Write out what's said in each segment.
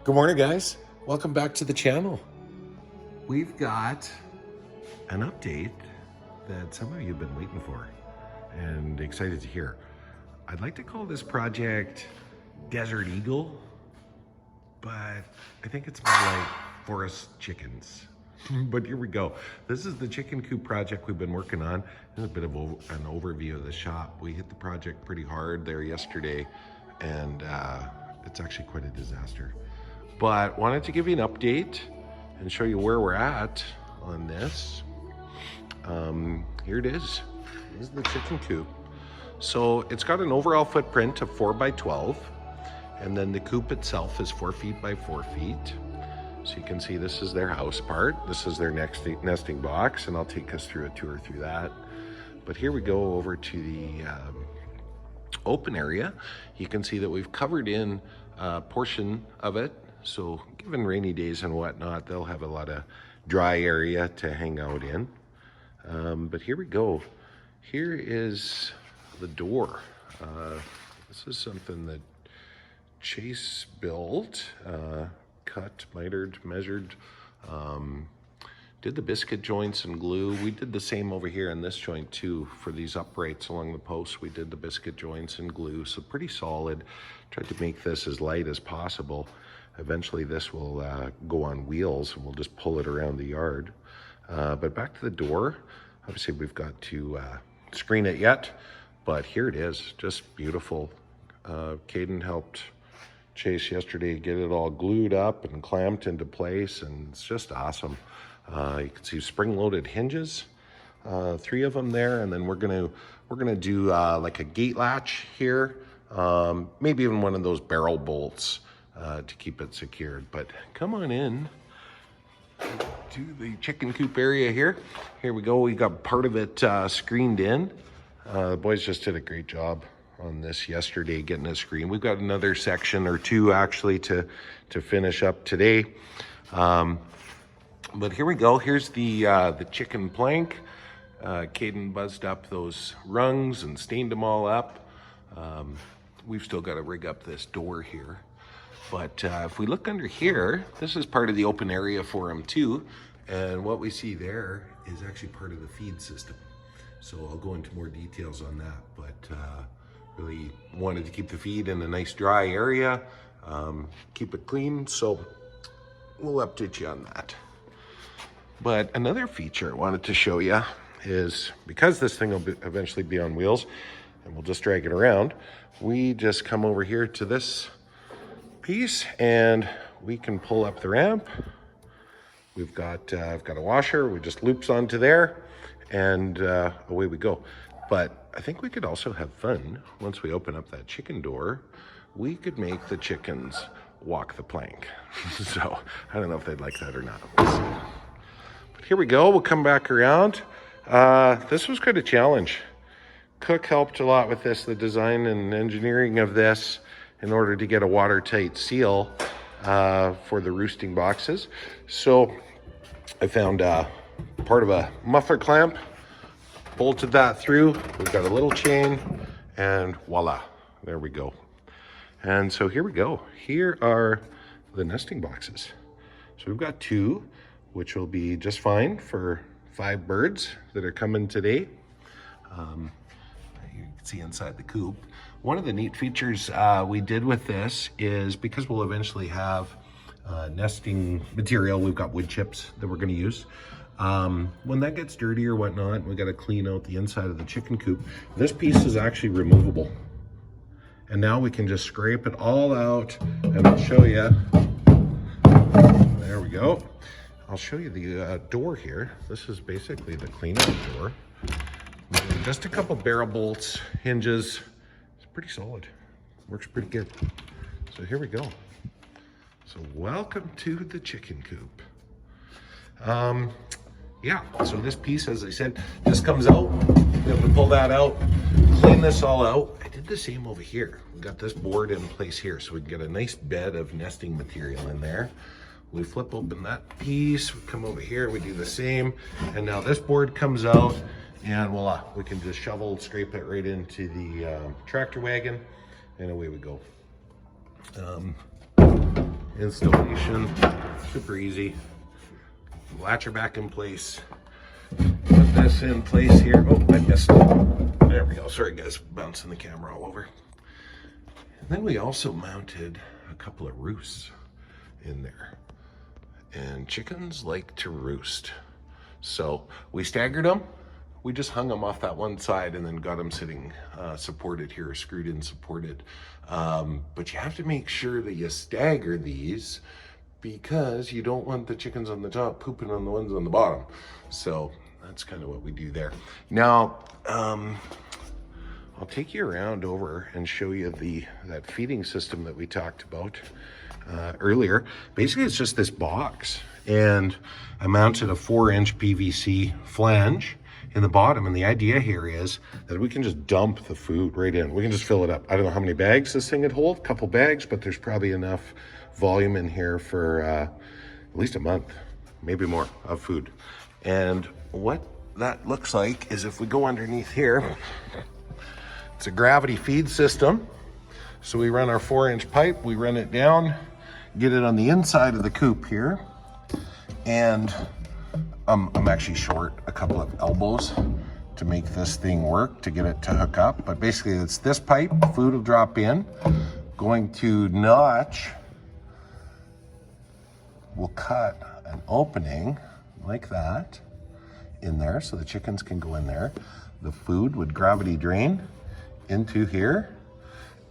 Good morning, guys. Welcome back to the channel. We've got an update that some of you have been waiting for and excited to hear. I'd like to call this project Desert Eagle, but I think it's more like Forest Chickens. But here we go. This is the chicken coop project we've been working on. This is a bit of an overview of the shop. We hit the project pretty hard there yesterday, and it's actually quite a disaster. But wanted to give you an update and show you where we're at on this. Here it is. This is the chicken coop. So it's got an overall footprint of 4 by 12, and then the coop itself is 4 feet by 4 feet. So you can see this is their house part. This is their nesting box, and I'll take us through a tour through that. But here we go over to the open area. You can see that we've covered in a portion of it. So given rainy days and whatnot, they'll have a lot of dry area to hang out in. But here we go. Here is the door. This is something that Chase built, cut, mitered, measured, did the biscuit joints and glue. We did the same over here in this joint too. For these uprights along the posts, we did the biscuit joints and glue, so pretty solid. Tried to make this as light as possible. Eventually this will go on wheels and we'll just pull it around the yard. But back to the door, obviously we've got to screen it yet, but here it is, just beautiful. Caden helped Chase yesterday get it all glued up and clamped into place, and it's just awesome. You can see spring-loaded hinges, 3 of them there, and then we're gonna do like a gate latch here, maybe even one of those barrel bolts to keep it secured. But come on in to the chicken coop area here. Here we go. We got part of it screened in. The boys just did a great job on this yesterday, getting a screen. We've got another section or 2 actually to finish up today. But here we go. Here's the chicken plank. Caden buzzed up those rungs and stained them all up. We've still got to rig up this door here. But if we look under here, this is part of the open area for them too. And what we see there is actually part of the feed system. So I'll go into more details on that, but really wanted to keep the feed in a nice dry area, keep it clean. So we'll update you on that. But another feature I wanted to show you is, because this thing will eventually be on wheels and we'll just drag it around, we just come over here to this piece and we can pull up the ramp. We've got I've got a washer, we just loops onto there, and away we go. But I think we could also have fun once we open up that chicken door. We could make the chickens walk the plank. So I don't know if they'd like that or not. But here we go, we'll come back around. This was quite a challenge. Cook helped a lot with this, the design and engineering of this, in order to get a watertight seal for the roosting boxes. So I found part of a muffler clamp, bolted that through. We've got a little chain, and voila, there we go. And so here we go. Here are the nesting boxes. So we've got 2, which will be just fine for 5 birds that are coming today. You can see inside the coop. One of the neat features we did with this is, because we'll eventually have nesting material, we've got wood chips that we're gonna use. When that gets dirty or whatnot, we gotta clean out the inside of the chicken coop. This piece is actually removable. And now we can just scrape it all out, and I'll show you. There we go. I'll show you the door here. This is basically the cleanup door. Just a couple barrel bolts, hinges. It's pretty solid. Works pretty good. So here we go. So welcome to the chicken coop. Yeah, so this piece, as I said, just comes out. We have to pull that out, clean this all out. I did the same over here. We got this board in place here so we can get a nice bed of nesting material in there. We flip open that piece, we come over here, we do the same, and now this board comes out, and voila, we can just shovel, scrape it right into the tractor wagon, and away we go. installation, super easy. Latch her back in place. Put this in place here. Oh, I missed it. There we go. Sorry guys, bouncing the camera all over. And then we also mounted a couple of roosts in there. And chickens like to roost. So we staggered them. We just hung them off that one side and then got them sitting supported here, screwed in supported. But you have to make sure that you stagger these because you don't want the chickens on the top pooping on the ones on the bottom. So that's kind of what we do there. Now, I'll take you around over and show you that feeding system that we talked about earlier. Basically, it's just this box, and I mounted a 4-inch PVC flange in the bottom, and the idea here is that we can just dump the food right in. We can just fill it up. I don't know how many bags this thing would hold, a couple bags, but there's probably enough volume in here for at least a month, maybe more, of food. And what that looks like is if we go underneath here, it's a gravity feed system. So we run our 4-inch pipe, we run it down, get it on the inside of the coop here, and I'm actually short a couple of elbows to make this thing work, to get it to hook up. But basically it's this pipe, food will drop in, going to notch, we'll cut an opening like that in there so the chickens can go in there. The food would gravity drain into here,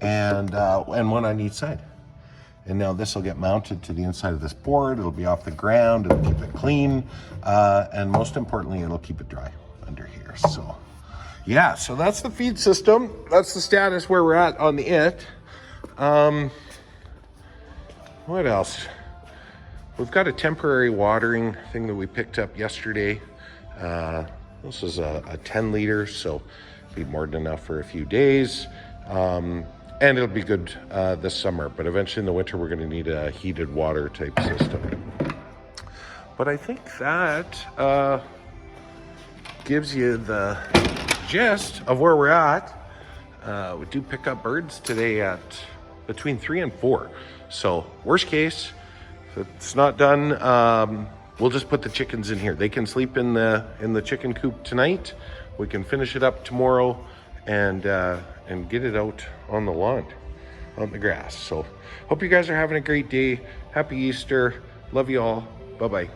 and one on each side. And now this will get mounted to the inside of this board. It'll be off the ground, it'll keep it clean, and most importantly, it'll keep it dry under here. So yeah, so that's the feed system. That's the status where we're at on it. What else? We've got a temporary watering thing that we picked up yesterday. This is a 10 liter, so be more than enough for a few days. And it'll be good this summer, but eventually in the winter, we're gonna need a heated water type system. But I think that gives you the gist of where we're at. We do pick up birds today at between 3 and 4. So worst case, if it's not done, we'll just put the chickens in here. They can sleep in the chicken coop tonight. We can finish it up tomorrow and get it out on the lawn, on the grass. So hope you guys are having a great day. Happy Easter. Love you all. Bye-bye.